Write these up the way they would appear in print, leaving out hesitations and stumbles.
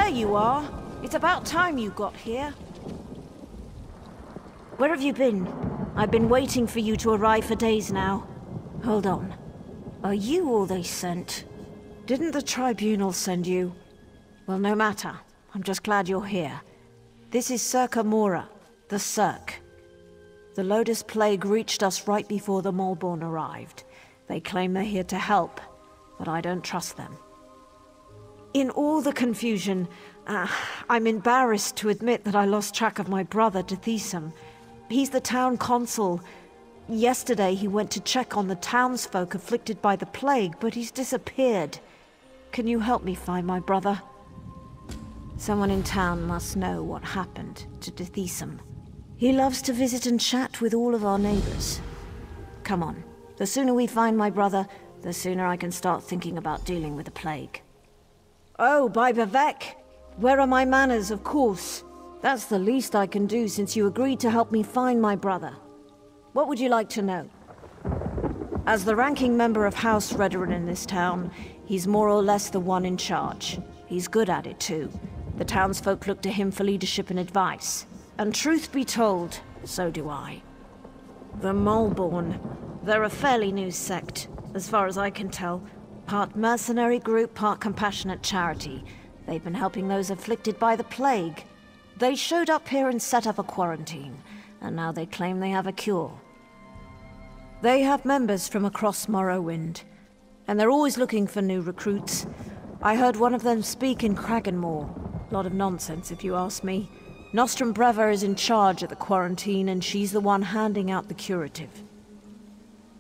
there you are. It's about time you got here. Where have you been? I've been waiting for you to arrive for days now. Hold on. Are you all they sent? Didn't the Tribunal send you? Well, no matter. I'm just glad you're here. This is Circa Mora, the Cirque. The Lotus Plague reached us right before the Malborn arrived. They claim they're here to help, but I don't trust them. In all the confusion, I'm embarrassed to admit that I lost track of my brother, Deshaan. He's the town consul. Yesterday he went to check on the townsfolk afflicted by the plague, but he's disappeared. Can you help me find my brother? Someone in town must know what happened to Deshaan. He loves to visit and chat with all of our neighbors. Come on. The sooner we find my brother, the sooner I can start thinking about dealing with the plague. Oh, by Bavek! Where are my manners, of course? That's the least I can do since you agreed to help me find my brother. What would you like to know? As the ranking member of House Redoran in this town, he's more or less the one in charge. He's good at it too. The townsfolk look to him for leadership and advice. And truth be told, so do I. The Malborn. They're a fairly new sect, as far as I can tell. Part mercenary group, part compassionate charity. They've been helping those afflicted by the plague. They showed up here and set up a quarantine, and now they claim they have a cure. They have members from across Morrowind, and they're always looking for new recruits. I heard one of them speak in Kraganmore. A lot of nonsense, if you ask me. Nostrum Breva is in charge of the quarantine, and she's the one handing out the curative.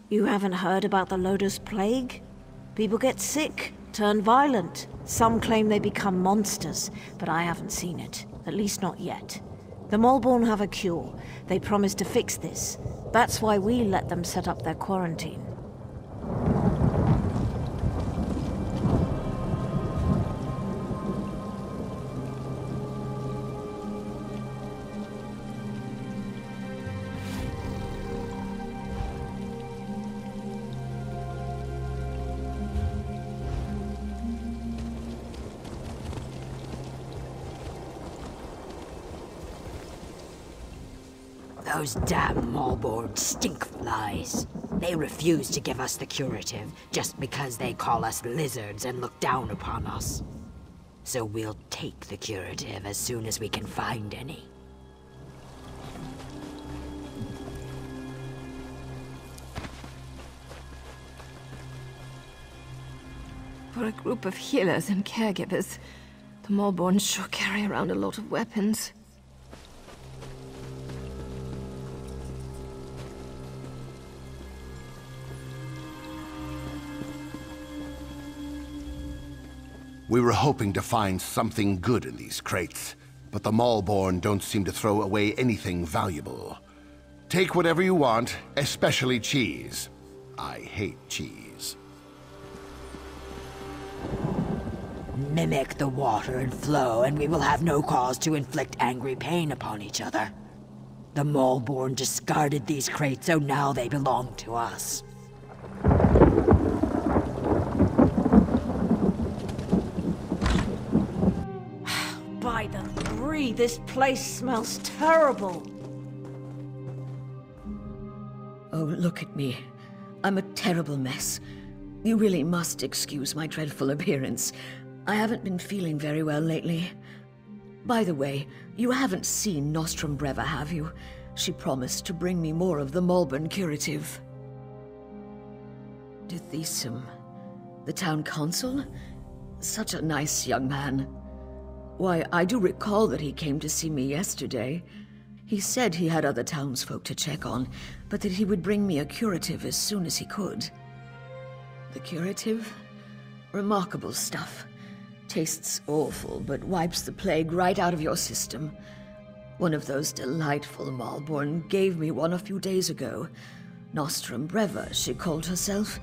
You haven't heard about the Lotus Plague? People get sick, turn violent. Some claim they become monsters, but I haven't seen it. At least not yet. The Malborn have a cure. They promised to fix this. That's why we let them set up their quarantine. Those damn Malborn stinkflies. They refuse to give us the curative just because they call us lizards and look down upon us. So we'll take the curative as soon as we can find any. For a group of healers and caregivers, the Malborn sure carry around a lot of weapons. We were hoping to find something good in these crates, but the Malborn don't seem to throw away anything valuable. Take whatever you want, especially cheese. I hate cheese. Mimic the water and flow, and we will have no cause to inflict angry pain upon each other. The Malborn discarded these crates, so now they belong to us. By the three, this place smells terrible. Oh, look at me. I'm a terrible mess. You really must excuse my dreadful appearance. I haven't been feeling very well lately. By the way, you haven't seen Nostrum Breva, have you? She promised to bring me more of the Malborn curative. Deshaan, the town consul? Such a nice young man. Why, I do recall that he came to see me yesterday. He said he had other townsfolk to check on, but that he would bring me a curative as soon as he could. The curative? Remarkable stuff. Tastes awful, but wipes the plague right out of your system. One of those delightful Malborn gave me one a few days ago. Nostrum Breva, she called herself.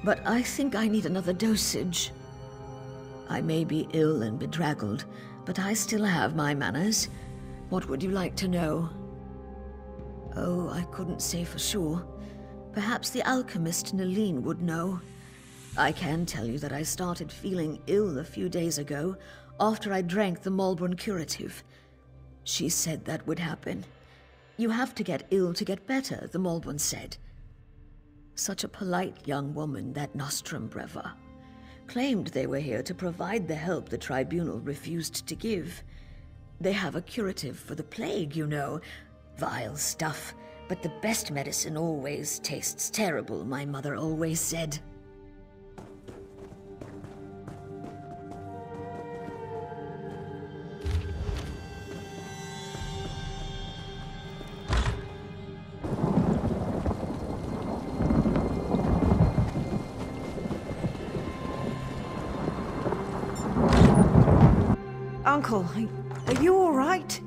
But I think I need another dosage. I may be ill and bedraggled, but I still have my manners. What would you like to know? Oh, I couldn't say for sure. Perhaps the alchemist Nalin would know. I can tell you that I started feeling ill a few days ago, after I drank the Malborn curative. She said that would happen. You have to get ill to get better, the Malborn said. Such a polite young woman, that Nostrum Breva. Claimed they were here to provide the help the Tribunal refused to give. They have a curative for the plague, you know. Vile stuff, but the best medicine always tastes terrible, my mother always said. Uncle, are you all right?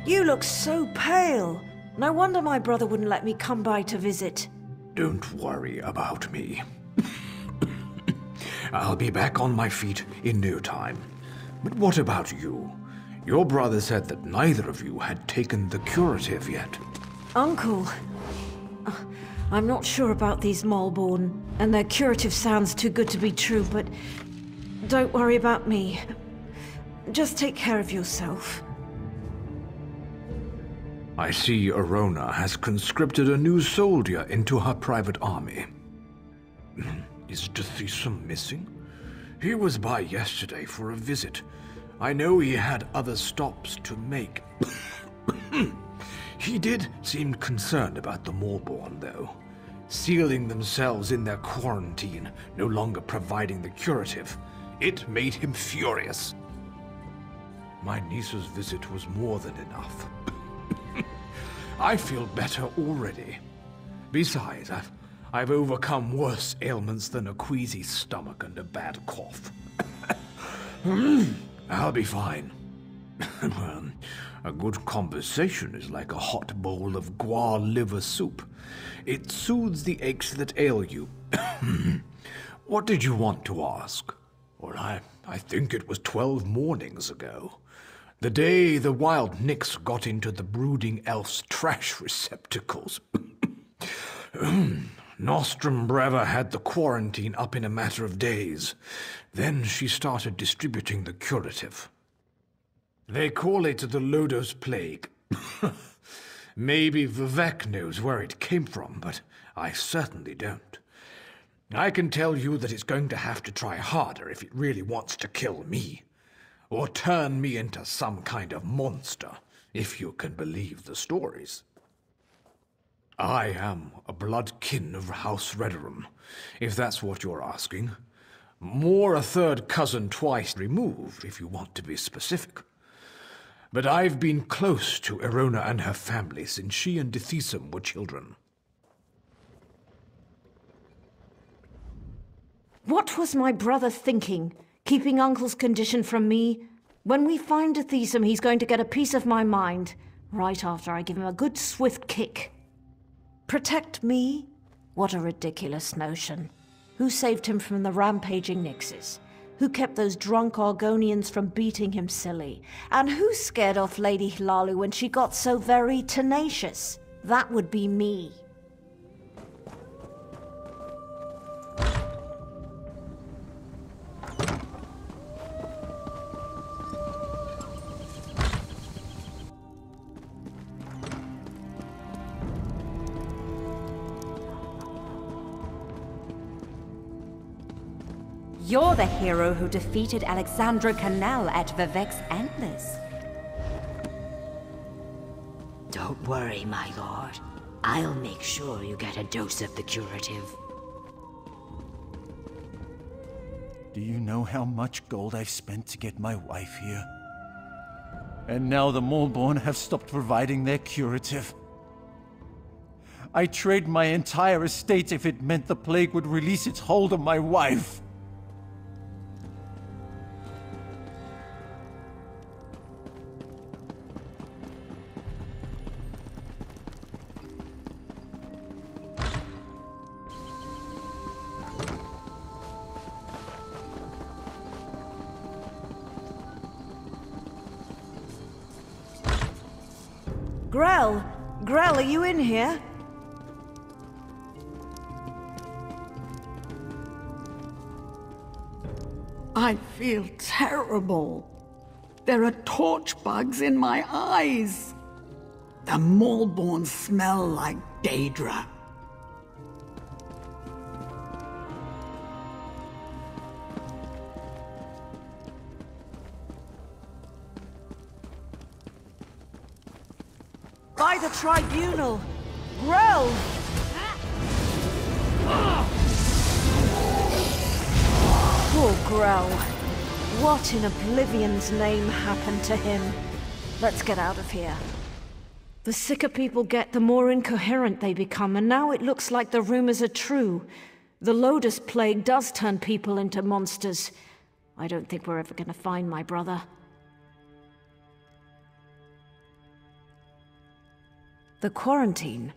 You look so pale. No wonder my brother wouldn't let me come by to visit. Don't worry about me. I'll be back on my feet in no time. But what about you? Your brother said that neither of you had taken the curative yet. Uncle, I'm not sure about these Malborn, and their curative sounds too good to be true, but don't worry about me. Just take care of yourself. I see Arona has conscripted a new soldier into her private army. Is Deshaan missing? He was by yesterday for a visit. I know he had other stops to make. He did seem concerned about the Malborn, though. Sealing themselves in their quarantine, no longer providing the curative. It made him furious. My niece's visit was more than enough. I feel better already. Besides, I've overcome worse ailments than a queasy stomach and a bad cough. I'll be fine. A good conversation is like a hot bowl of guar liver soup. It soothes the aches that ail you. What did you want to ask? Well, I think it was 12 mornings ago. The day the wild nix got into the brooding elf's trash receptacles. Nostrum Breva had the quarantine up in a matter of days. Then she started distributing the curative. They call it the Lodos Plague. Maybe Vivek knows where it came from, but I certainly don't. I can tell you that it's going to have to try harder if it really wants to kill me. Or turn me into some kind of monster, if you can believe the stories. I am a blood kin of House Redorum, if that's what you're asking. More a third cousin twice removed, if you want to be specific. But I've been close to Arona and her family since she and Deshaan were children. What was my brother thinking, keeping Uncle's condition from me? When we find Deshaan, he's going to get a piece of my mind, right after I give him a good swift kick. Protect me? What a ridiculous notion. Who saved him from the rampaging Nixes? Who kept those drunk Argonians from beating him silly? And who scared off Lady Hlalu when she got so very tenacious? That would be me. You're the hero who defeated Alexandra Canal at Vivek's Antlers. Don't worry, my lord. I'll make sure you get a dose of the curative. Do you know how much gold I've spent to get my wife here? And now the Malborn have stopped providing their curative. I'd trade my entire estate if it meant the plague would release its hold on my wife. Grell, are you in here? I feel terrible. There are torch bugs in my eyes. The Maulborn smell like Daedra. By the tribunal! Grell! Poor Grell. What in Oblivion's name happened to him? Let's get out of here. The sicker people get, the more incoherent they become, and now it looks like the rumors are true. The Lotus Plague does turn people into monsters. I don't think we're ever gonna find my brother. The quarantine?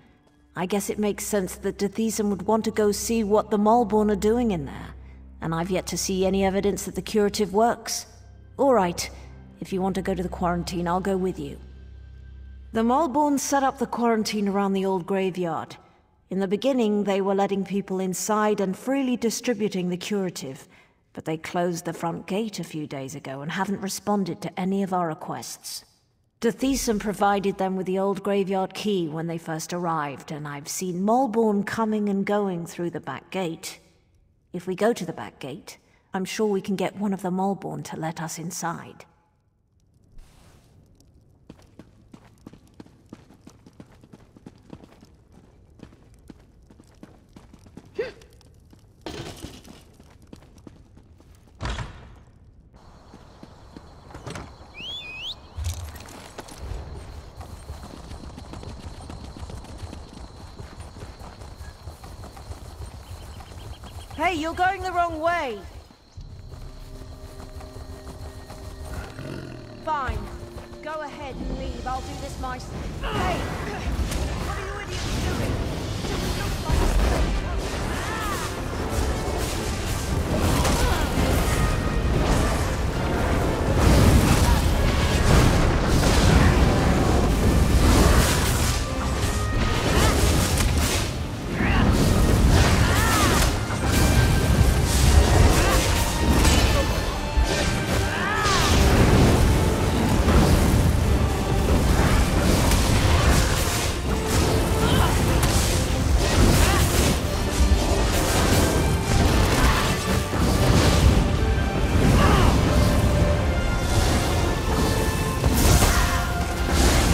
I guess it makes sense that Deshaan would want to go see what the Maulborn are doing in there. And I've yet to see any evidence that the curative works. All right, if you want to go to the quarantine, I'll go with you. The Maulborn set up the quarantine around the old graveyard. In the beginning, they were letting people inside and freely distributing the curative, but they closed the front gate a few days ago and haven't responded to any of our requests. Deshaan provided them with the old graveyard key when they first arrived, and I've seen Maulborn coming and going through the back gate. If we go to the back gate, I'm sure we can get one of the Maulborn to let us inside. Hey, you're going the wrong way! Fine. Go ahead and leave. I'll do this myself. Hey! What are you idiots doing? Do we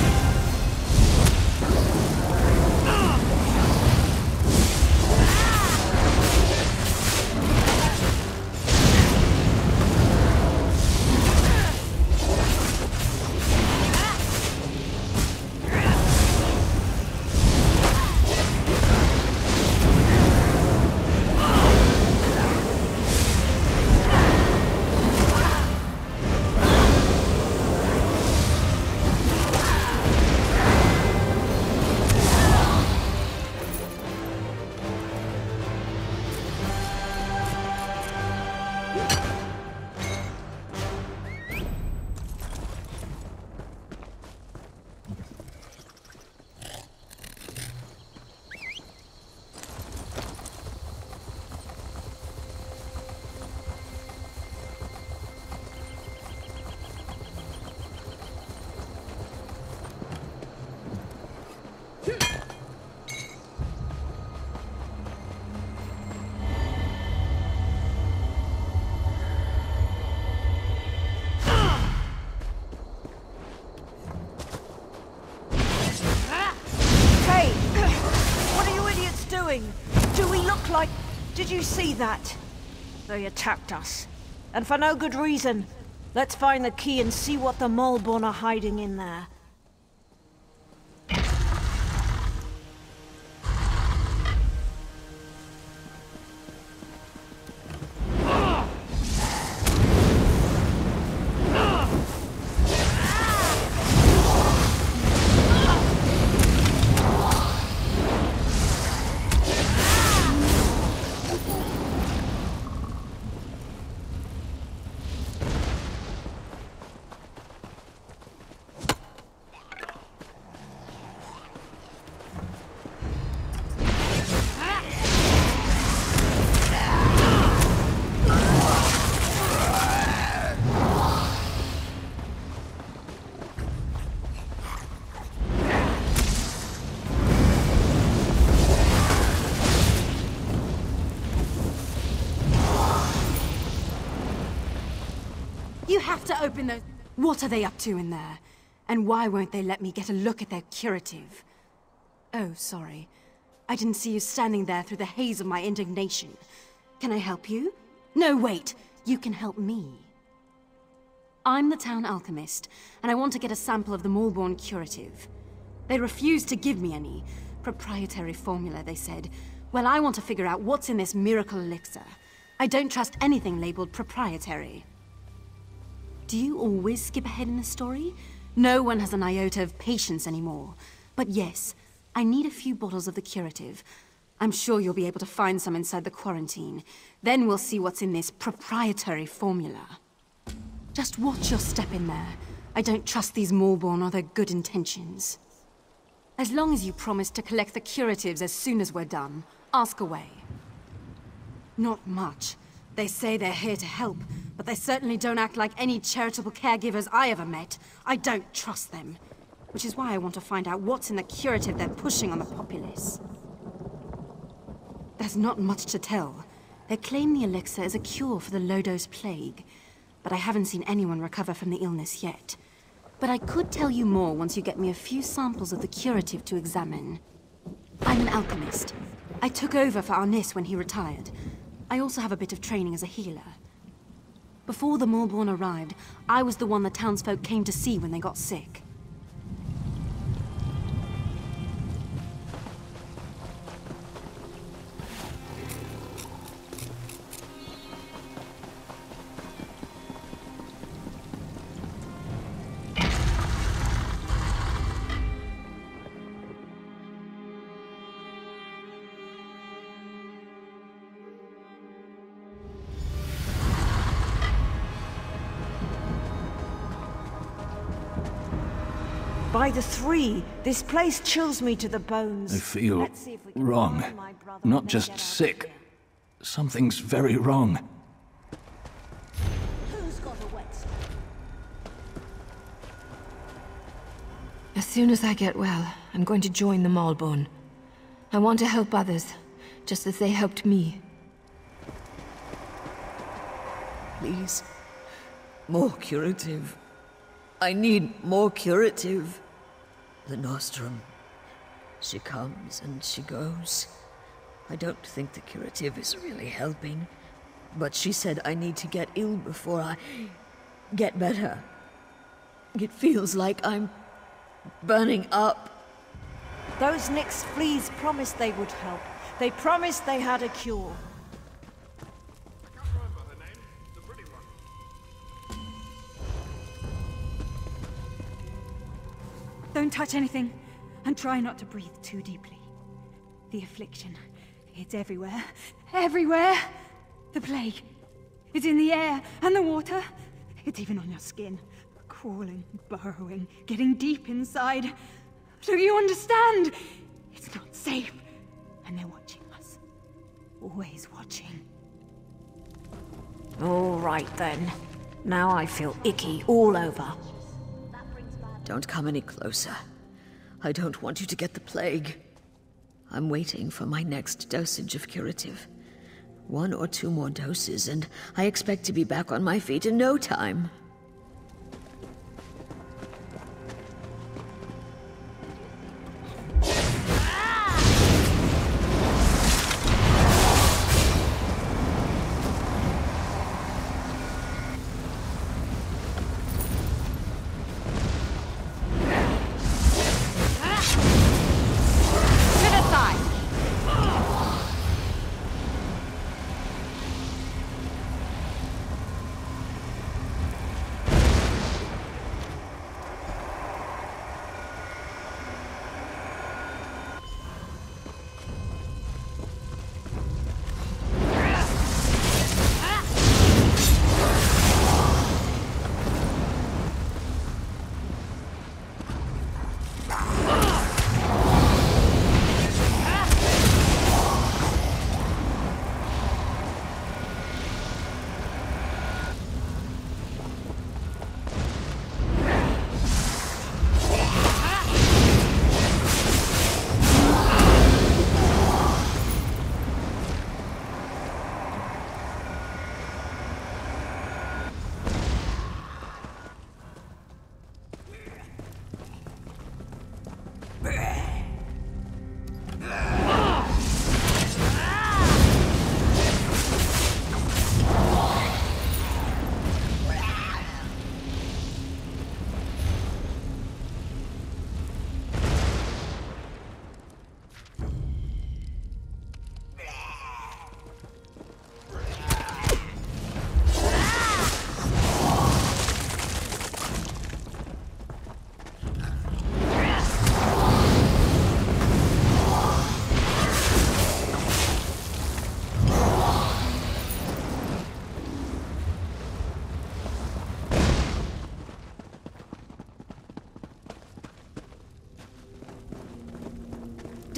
look like... Do we look like... Did you see that? They attacked us. And for no good reason. Let's find the key and see what the Maulborn are hiding in there. have to open those... What are they up to in there? And why won't they let me get a look at their curative? Oh, sorry. I didn't see you standing there through the haze of my indignation. Can I help you? No, wait. You can help me. I'm the town alchemist, and I want to get a sample of the Malborn curative. They refused to give me any. Proprietary formula, they said. Well, I want to figure out what's in this miracle elixir. I don't trust anything labeled proprietary. Do you always skip ahead in the story? No one has an iota of patience anymore. But yes, I need a few bottles of the curative. I'm sure you'll be able to find some inside the quarantine. Then we'll see what's in this proprietary formula. Just watch your step in there. I don't trust these Malborn or their good intentions. As long as you promise to collect the curatives as soon as we're done, ask away. Not much. They say they're here to help, but they certainly don't act like any charitable caregivers I ever met. I don't trust them. Which is why I want to find out what's in the curative they're pushing on the populace. There's not much to tell. They claim the elixir is a cure for the Lodos plague, but I haven't seen anyone recover from the illness yet. But I could tell you more once you get me a few samples of the curative to examine. I'm an alchemist. I took over for Arnis when he retired. I also have a bit of training as a healer. Before the Malborn arrived, I was the one the townsfolk came to see when they got sick. By the three, this place chills me to the bones. I feel wrong. Not just sick. Something's very wrong. Who's got a wet? As soon as I get well, I'm going to join the Malborn. I want to help others, just as they helped me. Please. More curative. I need more curative. The Nostrum. She comes and she goes. I don't think the curative is really helping. But she said I need to get ill before I get better. It feels like I'm burning up. Those Nyx fleas promised they would help. They promised they had a cure. Don't touch anything, and try not to breathe too deeply. The affliction, it's everywhere. Everywhere! The plague. It's in the air and the water. It's even on your skin. Crawling, burrowing, getting deep inside. Do you understand? It's not safe. And they're watching us. Always watching. All right then. Now I feel icky all over. Don't come any closer. I don't want you to get the plague. I'm waiting for my next dosage of curative. 1 or 2 more doses, and I expect to be back on my feet in no time.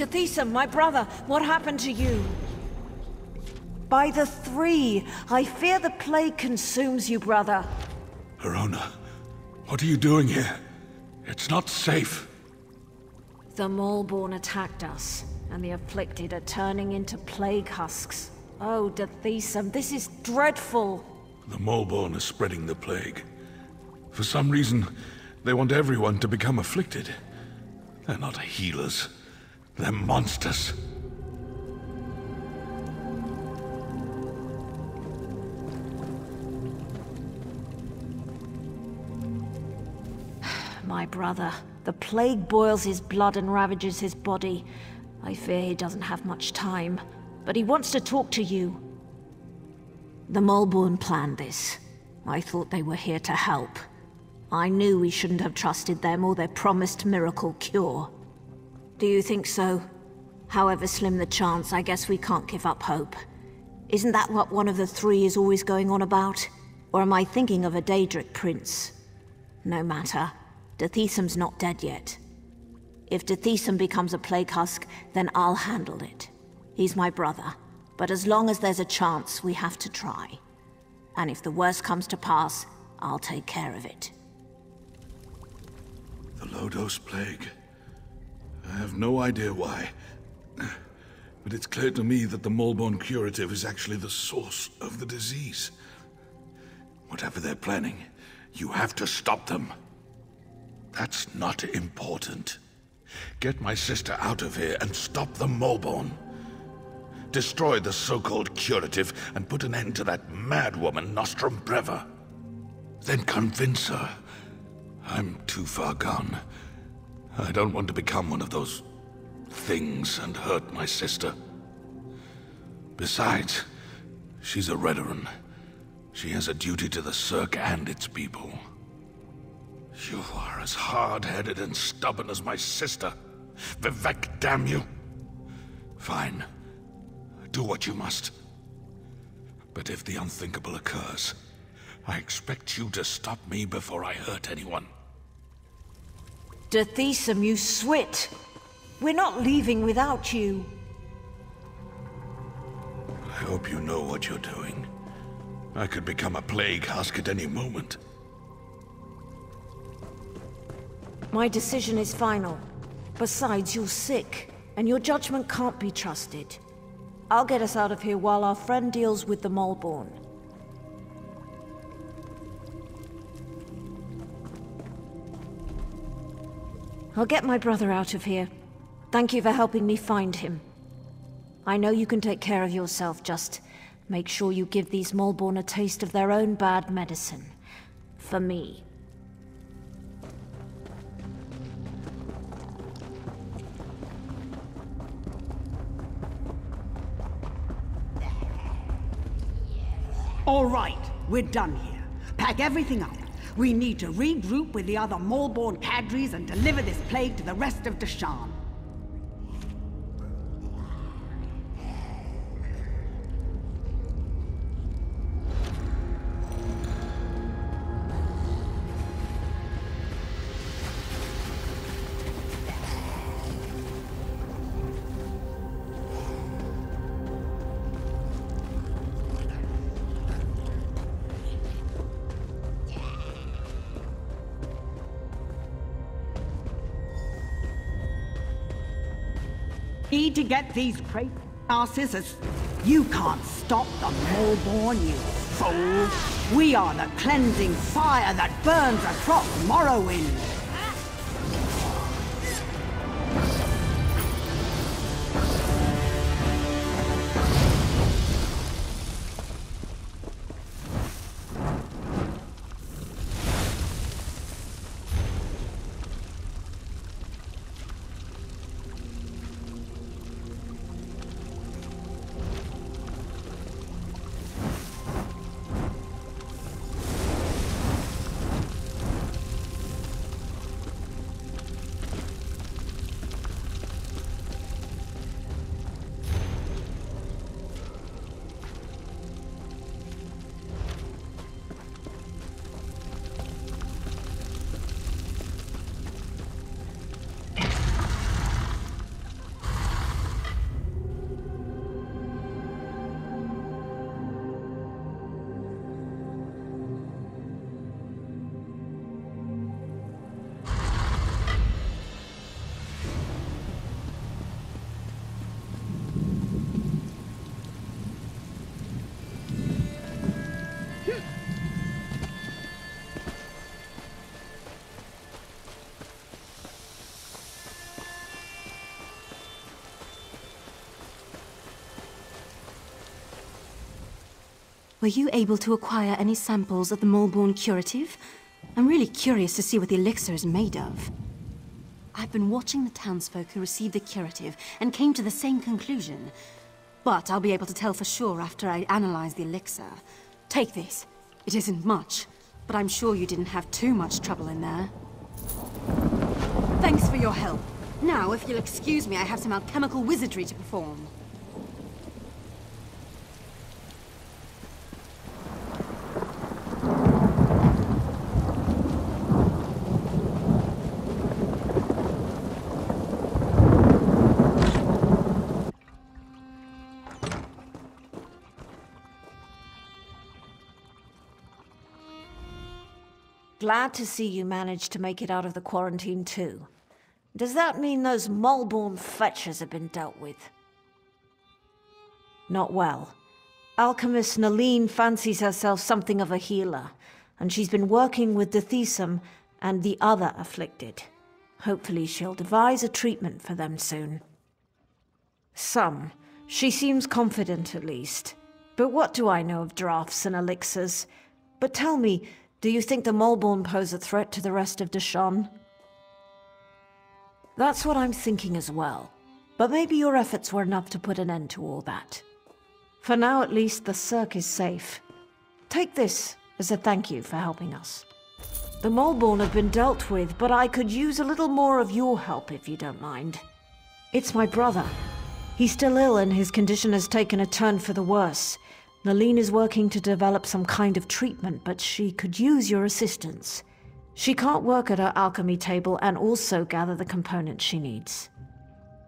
Deshaan, my brother, what happened to you? By the three, I fear the plague consumes you, brother. Verona, what are you doing here? It's not safe. The Maulborn attacked us, and the afflicted are turning into plague husks. Oh, Deshaan, this is dreadful. The Maulborn are spreading the plague. For some reason, they want everyone to become afflicted. They're not healers. They're monsters. My brother. The plague boils his blood and ravages his body. I fear he doesn't have much time, but he wants to talk to you. The Maulborn planned this. I thought they were here to help. I knew we shouldn't have trusted them or their promised miracle cure. Do you think so? However slim the chance, I guess we can't give up hope. Isn't that what one of the three is always going on about? Or am I thinking of a Daedric prince? No matter. Deshaan's not dead yet. If Deshaan becomes a plague husk, then I'll handle it. He's my brother. But as long as there's a chance, we have to try. And if the worst comes to pass, I'll take care of it. The Lodos plague. I have no idea why. But it's clear to me that the Maulborn curative is actually the source of the disease. Whatever they're planning, you have to stop them. That's not important. Get my sister out of here and stop the Maulborn. Destroy the so-called curative and put an end to that mad woman, Nostrum Breva. Then convince her. I'm too far gone. I don't want to become one of those things and hurt my sister. Besides, she's a Redoran. She has a duty to the Cirque and its people. You are as hard-headed and stubborn as my sister. Vivec, damn you! Fine. Do what you must. But if the unthinkable occurs, I expect you to stop me before I hurt anyone. Deshaan, you swit! We're not leaving without you. I hope you know what you're doing. I could become a plague husk at any moment. My decision is final. Besides, you're sick, and your judgment can't be trusted. I'll get us out of here while our friend deals with the Maulborn. I'll get my brother out of here. Thank you for helping me find him. I know you can take care of yourself, just make sure you give these Maulborn a taste of their own bad medicine. For me. All right, we're done here. Pack everything up. We need to regroup with the other Maulborn cadres and deliver this plague to the rest of Deshaan. Need to get these crazy asses as... You can't stop the Maulborn, you fool! We are the cleansing fire that burns across Morrowind! Were you able to acquire any samples of the Moleborn curative? I'm really curious to see what the elixir is made of. I've been watching the townsfolk who received the curative and came to the same conclusion. But I'll be able to tell for sure after I analyze the elixir. Take this. It isn't much, but I'm sure you didn't have too much trouble in there. Thanks for your help. Now, if you'll excuse me, I have some alchemical wizardry to perform. Glad to see you managed to make it out of the quarantine too. Does that mean those Moleborn fetchers have been dealt with? Not well. Alchemist Naline fancies herself something of a healer, and she's been working with Deshaan and the other afflicted. Hopefully she'll devise a treatment for them soon. Some. She seems confident at least. But what do I know of drafts and elixirs? But tell me, do you think the Moleborn pose a threat to the rest of Deshaan? That's what I'm thinking as well. But maybe your efforts were enough to put an end to all that. For now at least, the Cirque is safe. Take this as a thank you for helping us. The Moleborn have been dealt with, but I could use a little more of your help if you don't mind. It's my brother. He's still ill and his condition has taken a turn for the worse. Naline is working to develop some kind of treatment, but she could use your assistance. She can't work at her alchemy table and also gather the components she needs.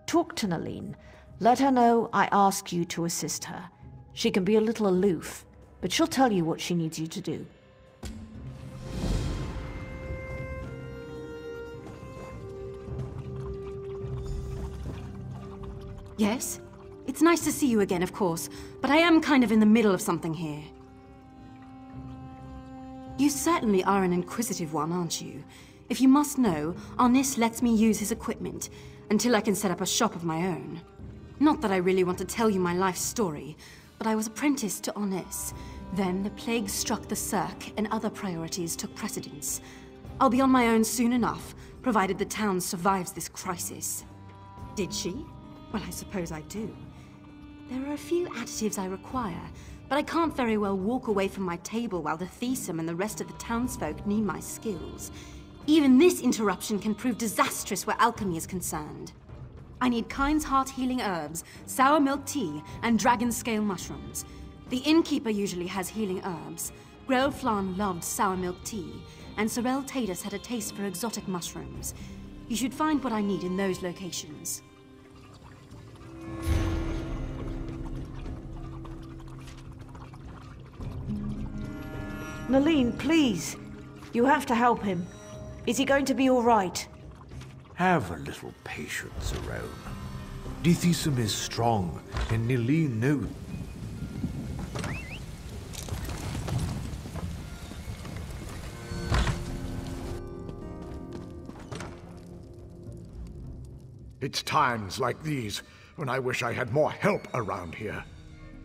Talk to Naline. Let her know I ask you to assist her. She can be a little aloof, but she'll tell you what she needs you to do. Yes? It's nice to see you again, of course, but I am kind of in the middle of something here. You certainly are an inquisitive one, aren't you? If you must know, Arnis lets me use his equipment until I can set up a shop of my own. Not that I really want to tell you my life story, but I was apprenticed to Arnis. Then the plague struck the Cirque and other priorities took precedence. I'll be on my own soon enough, provided the town survives this crisis. Did she? Well, I suppose I do. There are a few additives I require, but I can't very well walk away from my table while the Deshaan and the rest of the townsfolk need my skills. Even this interruption can prove disastrous where alchemy is concerned. I need Kind's Heart healing herbs, sour milk tea, and dragon scale mushrooms. The innkeeper usually has healing herbs. Grell Flan loved sour milk tea, and Sorel Tatus had a taste for exotic mushrooms. You should find what I need in those locations. Naline, please. You have to help him. Is he going to be all right? Have a little patience, Aroan. Deshaan is strong, and Naline knows. It's times like these when I wish I had more help around here.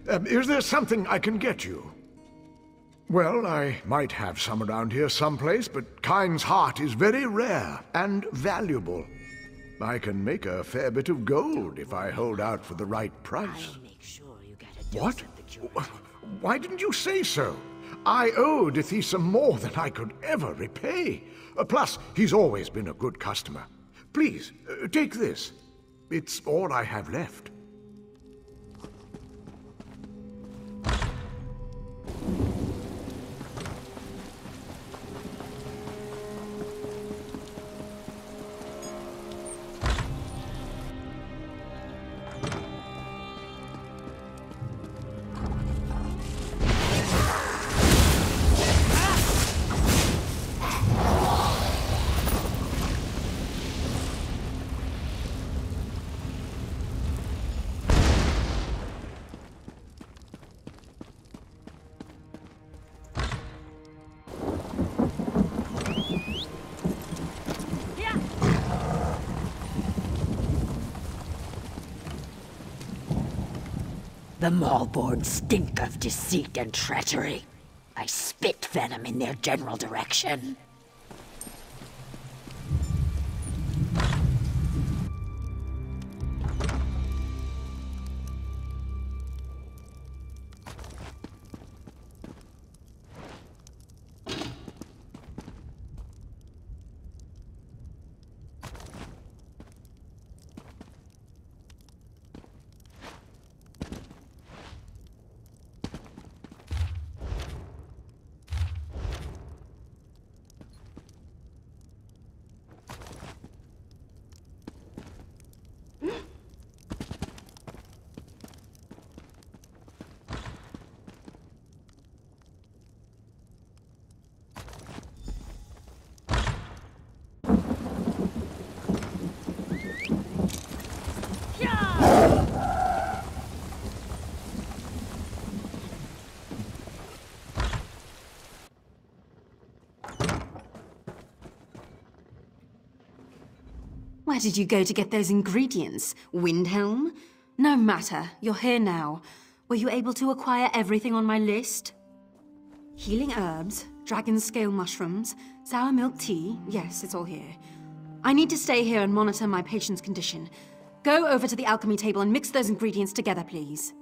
Is there something I can get you? Well, I might have some around here someplace, but Kind's Heart is very rare and valuable. I can make a fair bit of gold if I hold out for the right price. I'll make sure you get a dose What? of the curative. Why didn't you say so? I owe Deshaan more than I could ever repay. Plus, he's always been a good customer. Please, take this. It's all I have left. The Maulborn stink of deceit and treachery. I spit venom in their general direction. Where did you go to get those ingredients? Windhelm? No matter, you're here now. Were you able to acquire everything on my list? Healing herbs, dragon scale mushrooms, sour milk tea. Yes, it's all here. I need to stay here and monitor my patient's condition. Go over to the alchemy table and mix those ingredients together, please.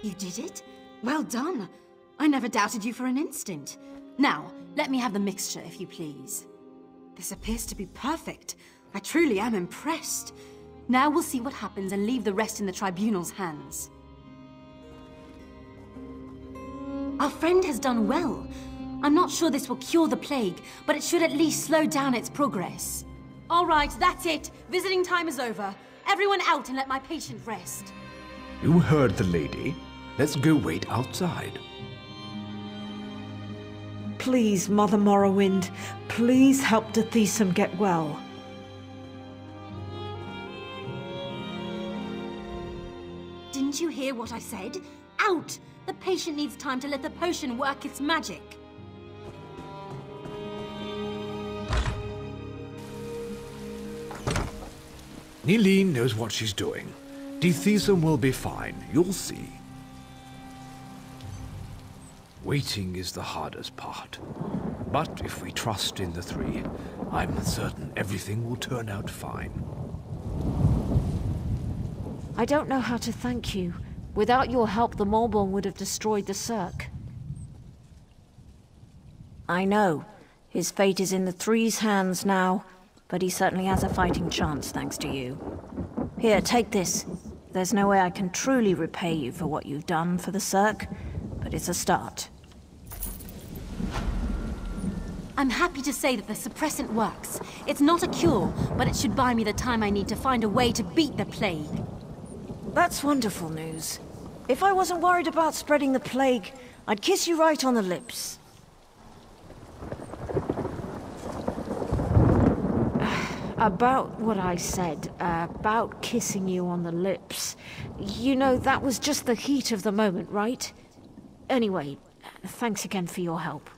You did it? Well done. I never doubted you for an instant. Now, let me have the mixture, if you please. This appears to be perfect. I truly am impressed. Now we'll see what happens and leave the rest in the Tribunal's hands. Our friend has done well. I'm not sure this will cure the plague, but it should at least slow down its progress. All right, that's it. Visiting time is over. Everyone out and let my patient rest. You heard the lady. Let's go wait outside. Please, Mother Morrowind, please help Deshaan get well. Didn't you hear what I said? Out! The patient needs time to let the potion work its magic. Nilene knows what she's doing. Deshaan will be fine, you'll see. Waiting is the hardest part. But if we trust in the three, I'm certain everything will turn out fine. I don't know how to thank you. Without your help, the Maulborn would have destroyed the Cirque. I know. His fate is in the Three's hands now, but he certainly has a fighting chance thanks to you. Here, take this. There's no way I can truly repay you for what you've done for the Cirque, but it's a start. I'm happy to say that the suppressant works. It's not a cure, but it should buy me the time I need to find a way to beat the plague. That's wonderful news. If I wasn't worried about spreading the plague, I'd kiss you right on the lips. About what I said, about kissing you on the lips. You know, that was just the heat of the moment, right? Anyway, thanks again for your help.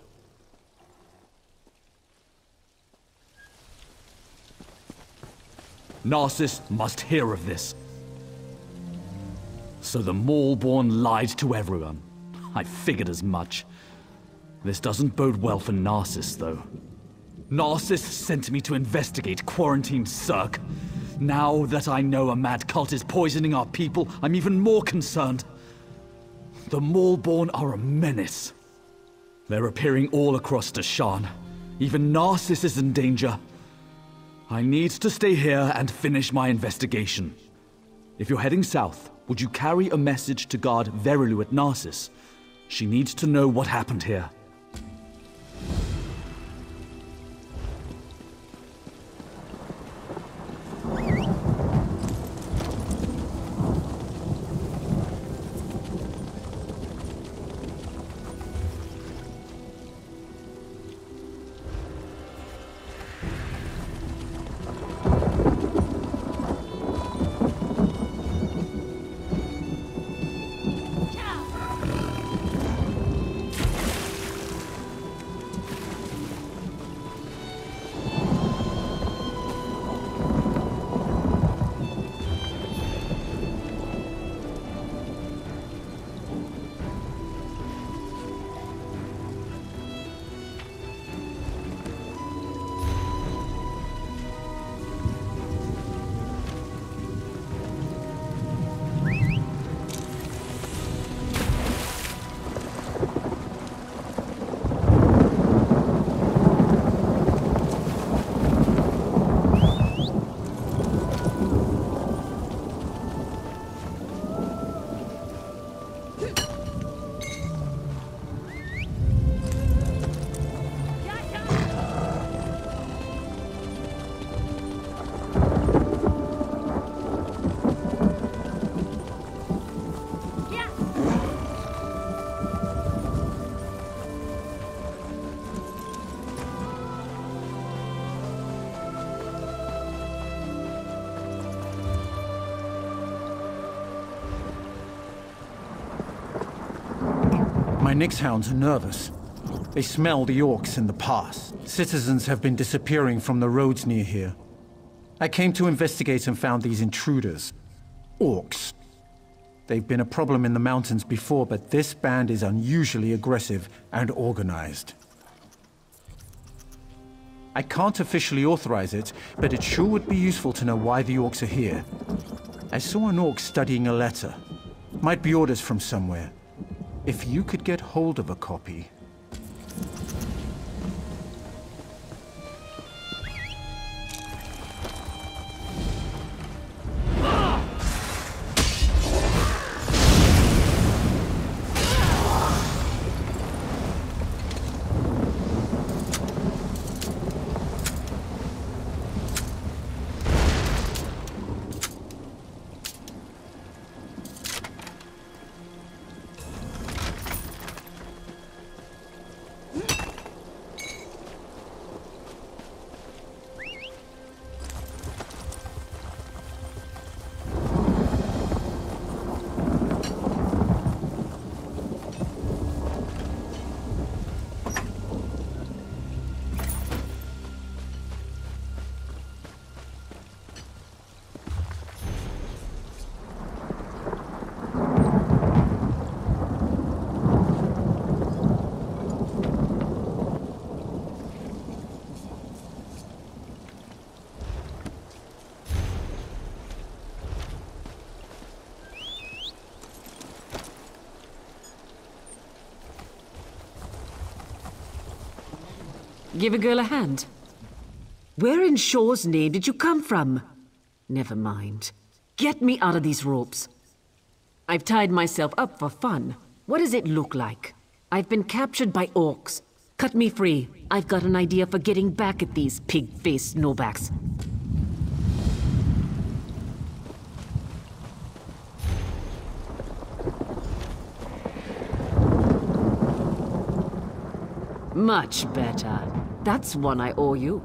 Narcissus must hear of this. So the Maulborn lied to everyone. I figured as much. This doesn't bode well for Narcissus, though. Narcissus sent me to investigate quarantined Cirque. Now that I know a mad cult is poisoning our people, I'm even more concerned. The Maulborn are a menace. They're appearing all across Deshaan. Even Narcissus is in danger. I need to stay here and finish my investigation. If you're heading south, would you carry a message to guard Verilu at Narcissus? She needs to know what happened here. My Nyx hounds are nervous. They smell the orcs in the pass. Citizens have been disappearing from the roads near here. I came to investigate and found these intruders. Orcs. They've been a problem in the mountains before, but this band is unusually aggressive and organized. I can't officially authorize it, but it sure would be useful to know why the orcs are here. I saw an orc studying a letter. Might be orders from somewhere. If you could get hold of a copy... Give a girl a hand. Where in Shaw's name did you come from? Never mind. Get me out of these ropes. I've tied myself up for fun. What does it look like? I've been captured by orcs. Cut me free. I've got an idea for getting back at these pig-faced snowbacks. Much better. That's one I owe you.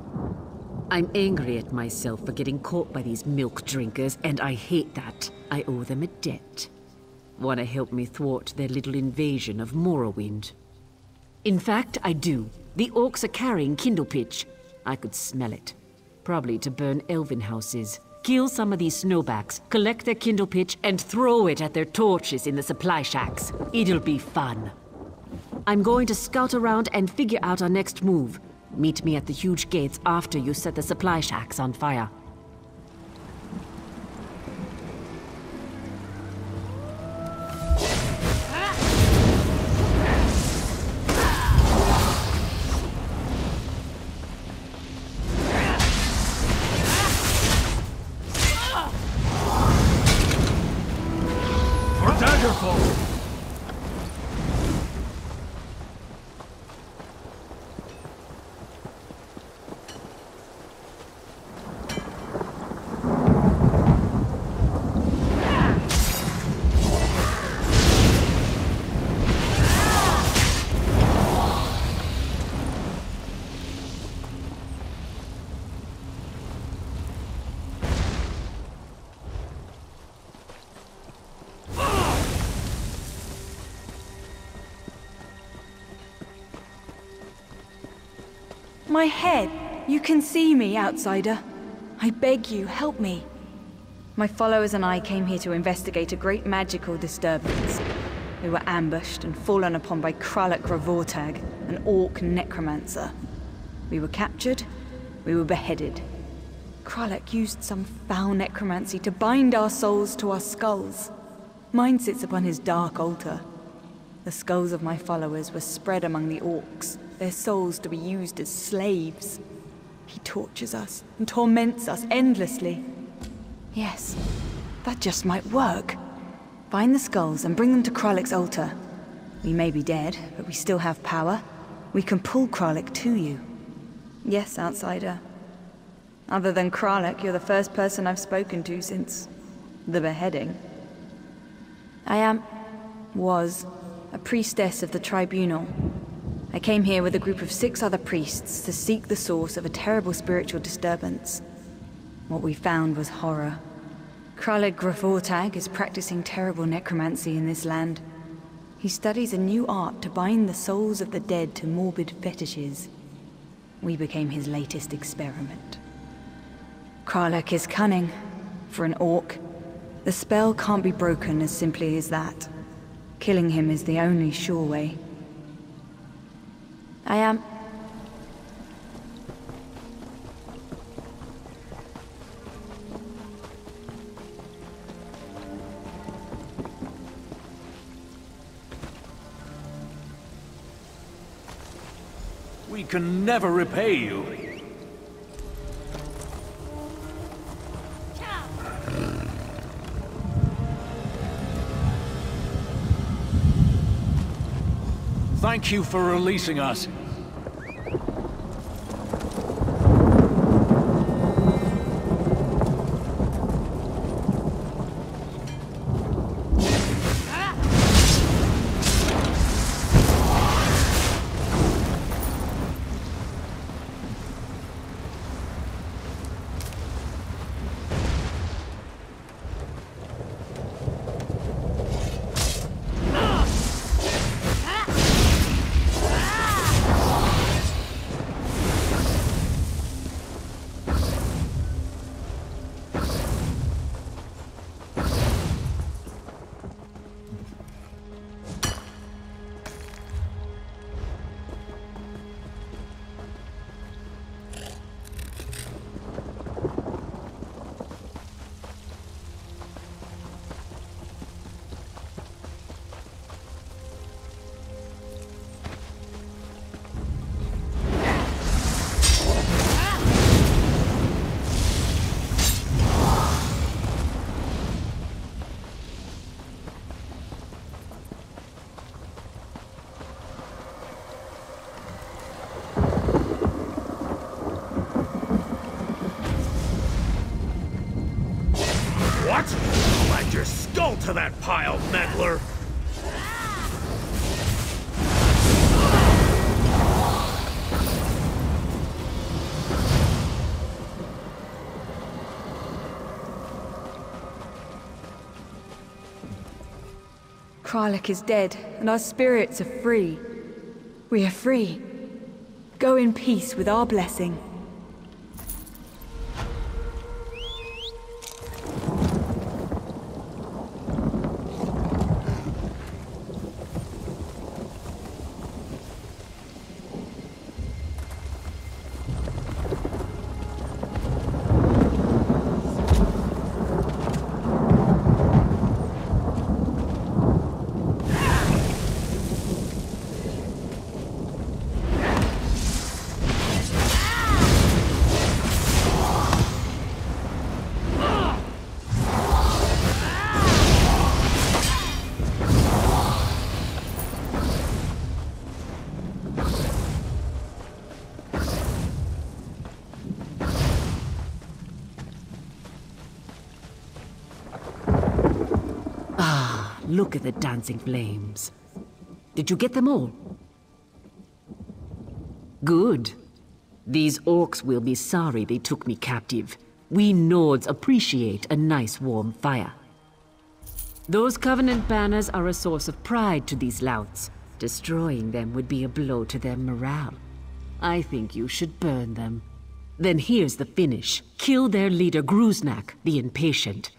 I'm angry at myself for getting caught by these milk drinkers, and I hate that. I owe them a debt. Want to help me thwart their little invasion of Morrowind? In fact, I do. The orcs are carrying kindle pitch. I could smell it. Probably to burn elven houses. Kill some of these snowbacks, collect their kindle pitch, and throw it at their torches in the supply shacks. It'll be fun. I'm going to scout around and figure out our next move. Meet me at the huge gates after you set the supply shacks on fire. Careful! My head! You can see me, outsider. I beg you, help me. My followers and I came here to investigate a great magical disturbance. We were ambushed and fallen upon by Kralek Gravortag, an orc necromancer. We were captured, we were beheaded. Kralek used some foul necromancy to bind our souls to our skulls. Mine sits upon his dark altar. The skulls of my followers were spread among the orcs, their souls to be used as slaves. He tortures us and torments us endlessly. Yes, that just might work. Find the skulls and bring them to Kralek's altar. We may be dead, but we still have power. We can pull Kralek to you. Yes, outsider. Other than Kralek, you're the first person I've spoken to since the beheading. I was a priestess of the Tribunal. I came here with a group of 6 other priests to seek the source of a terrible spiritual disturbance. What we found was horror. Kralek Gravortag is practicing terrible necromancy in this land. He studies a new art to bind the souls of the dead to morbid fetishes. We became his latest experiment. Kralek is cunning. For an orc, the spell can't be broken as simply as that. Killing him is the only sure way. We can never repay you. Thank you for releasing us. What? I'll add your skull to that pile, meddler! Kralek is dead, and our spirits are free. We are free. Go in peace with our blessing. Ah! look at the dancing flames. Did you get them all? Good. These orcs will be sorry they took me captive. We Nords appreciate a nice warm fire. Those Covenant banners are a source of pride to these louts. Destroying them would be a blow to their morale. I think you should burn them. Then here's the finish. Kill their leader Gruznak, the Impatient.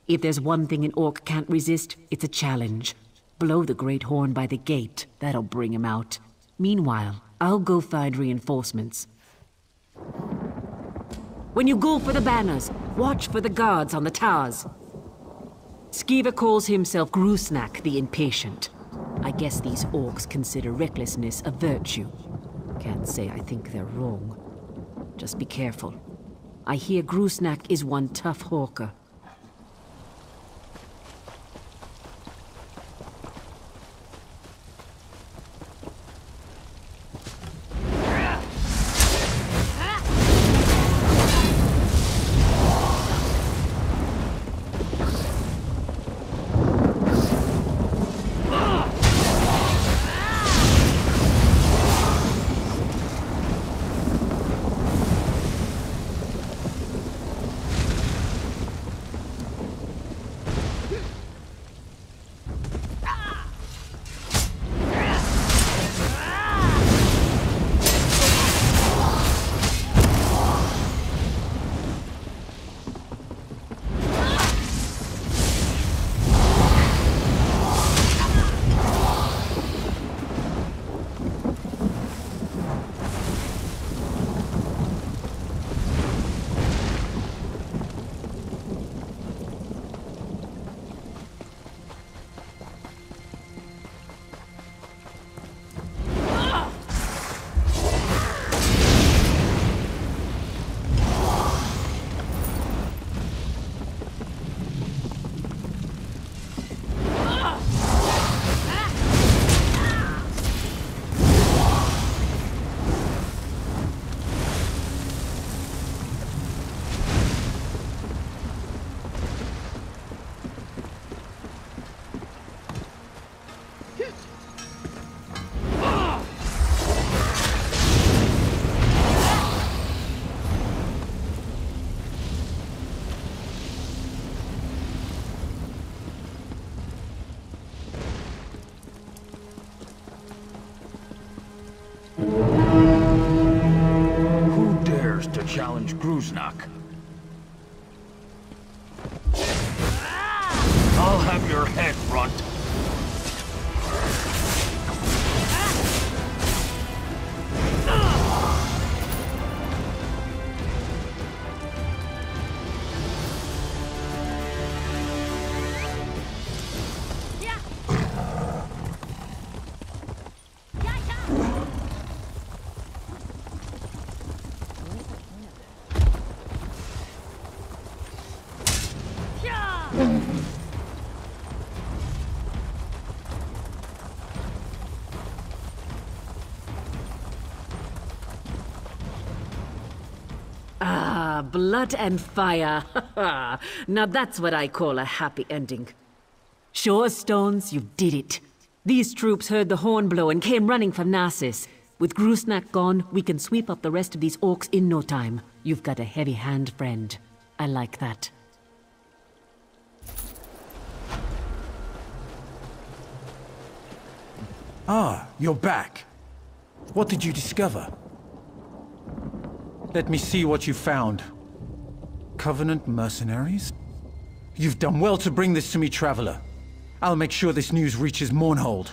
If there's one thing an orc can't resist, it's a challenge. Blow the Great Horn by the gate. That'll bring him out. Meanwhile, I'll go find reinforcements. When you go for the banners, watch for the guards on the towers. Skiva calls himself Gruznak, the Impatient. I guess these orcs consider recklessness a virtue. Can't say I think they're wrong. Just be careful. I hear Gruznak is one tough hawker. Challenge Gruznak. I'll have your head, runt. Blood and fire. Now that's what I call a happy ending. Show us stones, you did it. These troops heard the horn blow and came running from Narcissus. With Gruznak gone, we can sweep up the rest of these orcs in no time. You've got a heavy hand, friend. I like that. Ah, you're back. What did you discover? Let me see what you found. Covenant mercenaries? You've done well to bring this to me, Traveler. I'll make sure this news reaches Mournhold.